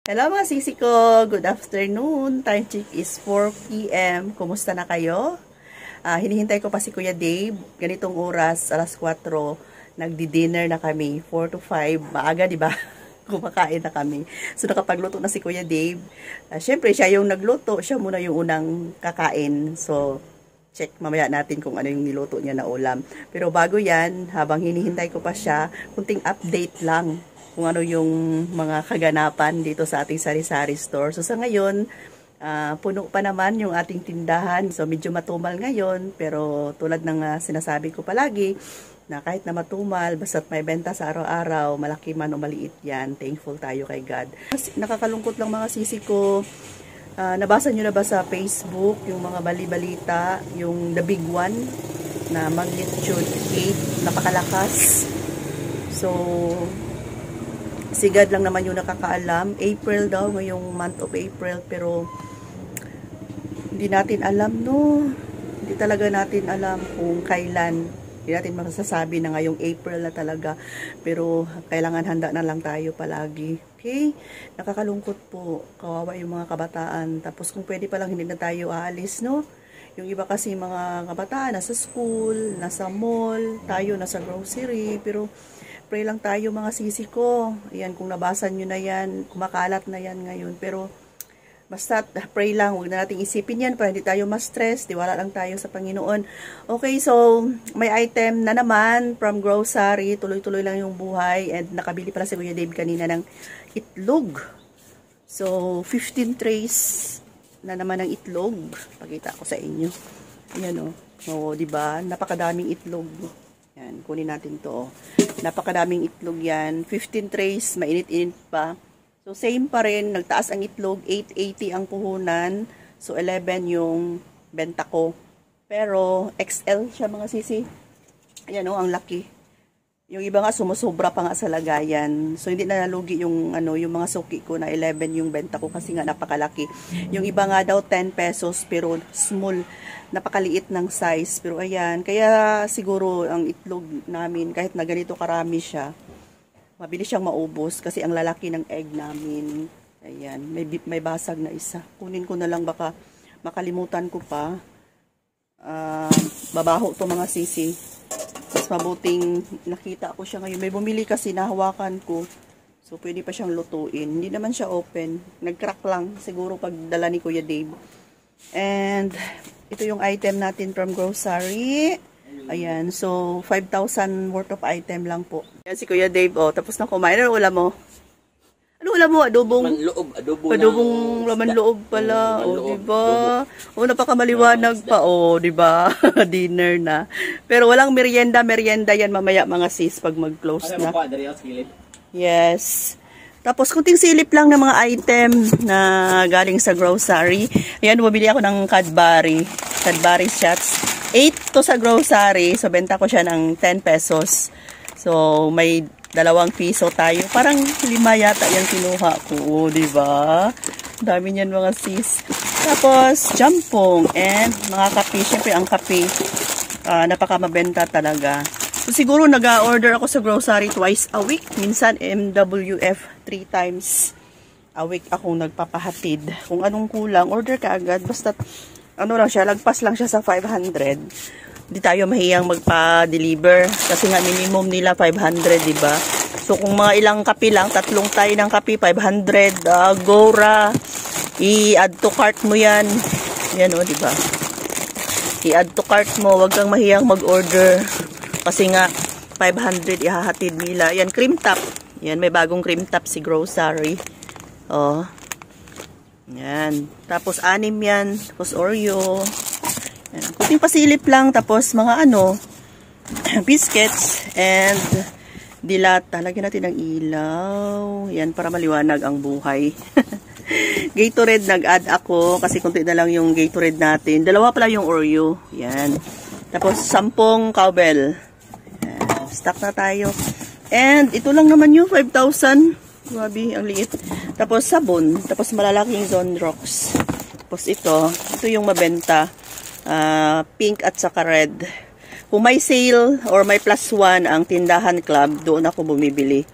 Hello mga sisi ko, good afternoon. Time check is 4 PM. Kumusta na kayo? Hinihintay ko pa si Kuya Dave. Ganitong oras, alas 4, nagdi-dinner na kami. 4 to 5, maaga diba? Kumakain na kami. So nakapagluto na si Kuya Dave. Syempre siya yung nagluto, siya muna yung unang kakain. So check mamaya natin kung ano yung niluto niya na ulam. Pero bago yan, habang hinihintay ko pa siya, kunting update lang kung ano yung mga kaganapan dito sa ating sari-sari store. So sa ngayon, puno pa naman yung ating tindahan. So medyo matumal ngayon, pero tulad ng sinasabi ko palagi, na kahit na matumal, basta't may benta sa araw-araw, malaki man o maliit yan, thankful tayo kay God. Nakakalungkot lang mga sisi ko, nabasa nyo na ba sa Facebook, yung mga bali-balita, yung the big one, na magnitude 8, napakalakas. So, si God lang naman yung nakakaalam. April daw, ngayong month of April, pero hindi natin alam, no? Hindi talaga natin alam kung kailan. Hindi natin masasabi na ngayong April na talaga, pero kailangan handa na lang tayo palagi. Okay? Nakakalungkot po. Kawawa yung mga kabataan. Tapos kung pwede pa lang, hindi na tayo aalis, no? Yung iba kasi mga kabataan, nasa school, nasa mall, tayo nasa grocery, pero pray lang tayo mga sisi ko. Ayan, kung nabasa nyo na yan, kumakalat na yan ngayon. Pero, basta pray lang, huwag na natin isipin yan para hindi tayo ma-stress. Tiwala lang tayo sa Panginoon. Okay, so, may item na naman from grocery. Tuloy-tuloy lang yung buhay. And nakabili pala si Kuya Dave kanina ng itlog. So, 15 trays na naman ng itlog. Pakita ko sa inyo. Ayan o. O, diba? Napakadaming itlog. Yan, kunin natin to. Napakadaming itlog yan. 15 trays, mainit-init pa. So, same pa rin. Nagtaas ang itlog. 8.80 ang puhunan. So, 11 yung benta ko. Pero, XL siya mga sisi. Ayan o, ang laki. Yung iba nga, sumusobra pa nga sa lagayan. So, hindi na nalugi yung, yung mga suki ko na 11 yung benta ko kasi nga napakalaki. Yung iba nga daw 10 pesos pero small. Napakaliit ng size. Pero ayan, kaya siguro ang itlog namin, kahit na ganito karami siya, mabilis siyang maubos kasi ang lalaki ng egg namin. Ayan, may basag na isa. Kunin ko na lang, baka makalimutan ko pa. Babaho to mga sisi. Mas mabuting nakita ko siya ngayon. May bumili kasi, nahawakan ko. So, pwede pa siyang lutuin. Hindi naman siya open. Nag-crack lang. Siguro pagdala ni Kuya Dave. And, ito yung item natin from grocery. Ayan. So, 5,000 worth of item lang po. Ayan si Kuya Dave. Oh, tapos na kumain. Ano ulam mo? Ano ulam mo? Adobong laman loob pala. O, diba? O, napakamaliwanag pa. O, diba? Dinner na. Pero walang merienda yan mamaya mga sis pag mag-close na. Yes. Tapos, kunting silip lang ng mga item na galing sa grocery. Ayan, bumili ako ng Cadbury shots. 8 to sa grocery. So, benta ko siya ng 10 pesos. So, may 2 piso tayo. Parang 5 yata yung kinuha ko. O, diba? Dami niyan mga sis. Tapos, jampong and mga kape. Siyempre, ang kape, napakamabenta talaga. So, siguro nag-order ako sa grocery twice a week. Minsan, MWF 3 times a week akong nagpapahatid. Kung anong kulang, order ka agad. Basta, lang siya, lagpas lang siya sa 500. Hindi tayo mahiyang magpa-deliver. Kasi nga, minimum nila 500, diba? So, kung mga ilang kape lang, 3 tayo ng kape, 500. Gora. I-add to cart mo yan. Yan o, diba? I-add to cart mo. Huwag kang mahiyang mag-order. Kasi nga, 500 ihahatid nila. Yan, cream top. Yan, may bagong cream top si grocery. Oh. Yan. Tapos, 6 yan. Tapos, Oreo. Yan. Kunting pasilip lang. Tapos, mga biscuits. And, dilat. Lagyan natin ng ilaw. Yan, para maliwanag ang buhay. Gatorade, nag-add ako. Kasi kunti na lang yung Gatorade natin. 2 pala yung Oreo. Yan. Tapos, 10 cowbell. Yan. Stock na tayo. And, ito lang naman yung 5,000. Grabe, ang liit. Tapos, sabon. Tapos, malalaking Zone Rocks. Tapos, ito yung mabenta. Pink at saka red. Kung may sale or may +1 ang tindahan club, doon ako bumibili.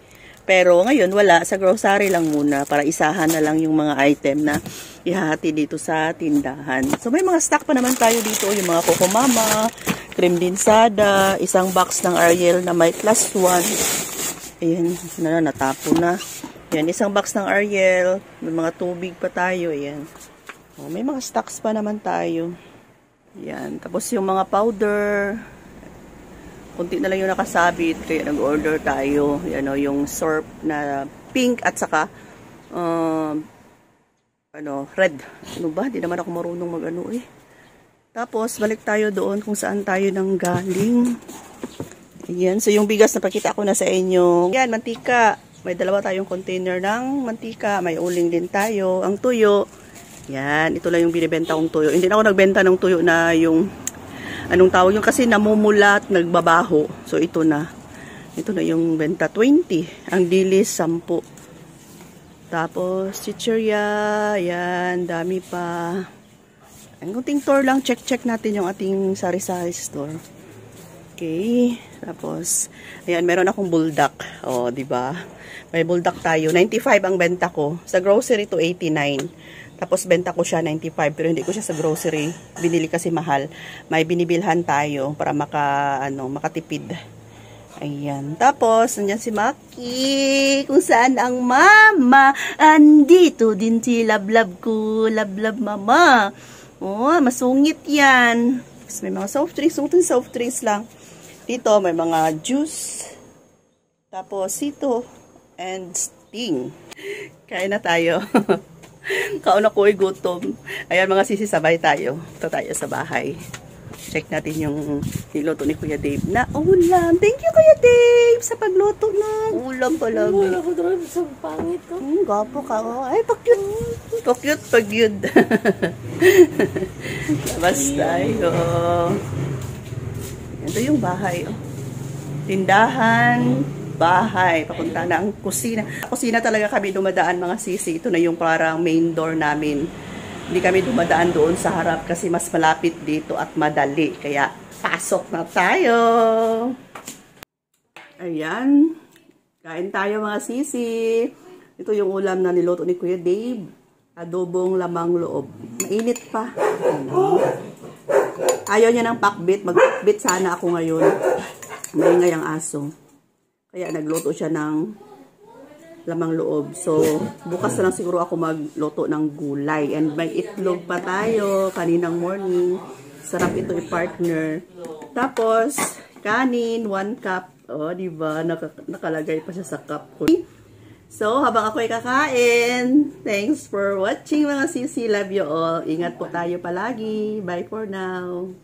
Pero ngayon wala, sa grocery lang muna para isahan na lang yung mga item na ihahati dito sa tindahan. So may mga stock pa naman tayo dito, yung mga Cocomama, cream dinsada, isang box ng Ariel na may plus 1. Ayan, natapo na. Ayan, isang box ng Ariel, may mga tubig pa tayo, ayan. Oh, may mga stocks pa naman tayo. Ayan, tapos yung mga powder, kunti na lang yung nakasabit, kaya nag-order tayo. Yan o, yung syrup na pink at saka red. Ano ba? Di naman ako marunong mag-ano eh. Tapos, balik tayo doon kung saan tayo nang galing. Ayan, so yung bigas na pakita ko na sa inyo. Yan, mantika. May dalawa tayong container ng mantika. May uling din tayo. Ang tuyo. Yan, ito lang yung binibenta kong tuyo. Hindi na ako nagbenta ng tuyo na yung anong tawag yung kasi namumulat, nagbabaho. So ito na. Ito na yung benta 20. Ang dilis 10. Tapos chichirya, yan, dami pa. Ang kunting tour lang, check natin yung ating sari-sari store. Okay. Tapos ayan, meron akong buldak. Oh, di ba? May buldak tayo. 95 ang benta ko. Sa grocery to 89. Tapos benta ko siya 95 pero hindi ko siya sa grocery. Binili kasi mahal. May binibilhan tayo para makatipid. Ayan. Tapos nandiyan si Maki. Kung saan ang mama. Andito din si Lablab ko. Lablab mama. Oh, masungit yan. Tapos may mga soft drinks. Soft drinks lang. Dito may mga juice. Tapos ito. And Sting. Kain na tayo. Kauna ko ay gutom. Ayan mga sisi, sabay tayo. Ito tayo sa bahay. Check natin yung niluto ni Kuya Dave na ulam. Thank you Kuya Dave sa pagluto ng ulam pala. Wala ko doon sa pangit ko. Gapo ka. Oh. Ay, pakyut. Pagyud. Labas tayo. Ito yung bahay. Oh. Tindahan. Bahay, papunta na ang kusina. Kusina talaga kami dumadaan mga sisi. Ito na yung parang main door namin. Hindi kami dumadaan doon sa harap kasi mas malapit dito at madali. Kaya pasok na tayo. Ayan. Kain tayo mga sisi. Ito yung ulam na niluto ni Kuya Dave. Adobong lamang loob. Mainit pa. Ayaw niya ng pakbit. Mag-pakbit sana ako ngayon. Maingay ang aso. Kaya nagluto siya ng lamang loob. So, bukas na lang siguro ako magluto ng gulay. And may itlog pa tayo kaninang morning. Sarap ito i-partner. Tapos, kanin, 1 cup. O, diba? Nakalagay pa siya sa cup ko. So, habang ako ay kakain, thanks for watching mga sisi. Love you all. Ingat po tayo palagi. Bye for now.